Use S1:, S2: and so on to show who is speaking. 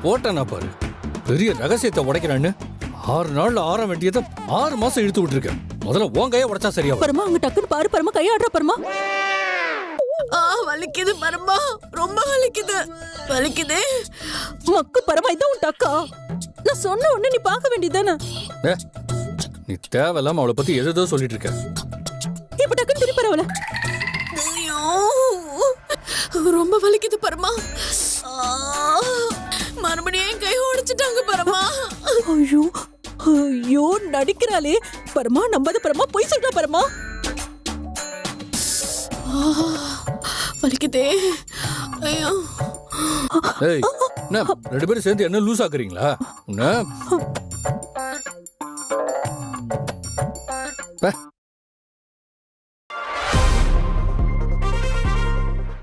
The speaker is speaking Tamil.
S1: போட்டானா பாரு, பெரிய ரகசியத்தை உடைக்கிறான்னு. 6 நாள்ல ஆற வேண்டியதை 6 மாசம் இழுத்து விட்டுருக்கேன். முதல்ல உன் கையை உடைச்சா சரியா
S2: பரமா அங்க டக்குன்னு பாரு பரமா, கையாடுற பரமா.
S3: வலிக்குது பரமா, ரொம்ப வலிக்குது, வலிக்குது.
S2: மக்கு பரமா, இதான் உன் டக்கா? நான் சொன்ன உடனே நீ பார்க்க வேண்டியதானே.
S1: நீ தேவையில்லாம அவளை பத்தி எதோ சொல்லிட்டு இருக்க.
S2: இப்ப டக்குன்னு திருப்பி பரவல.
S3: ஐயோ ரொம்ப வலிக்குது பரமா. மறுபடியும் கை உடைச்சிட்டாங்க பரமா.
S2: ஐயோ ஐயோ, நடிக்கிறாளே பரமா, நம்பாத பரமா, போய் சொல்ற பரமா.
S3: வலிக்குதே. ஐயோ
S1: ஏய், என்ன 2 பேரும் சேர்ந்து என்ன லூஸ் ஆக்குறீங்களா? உன்ன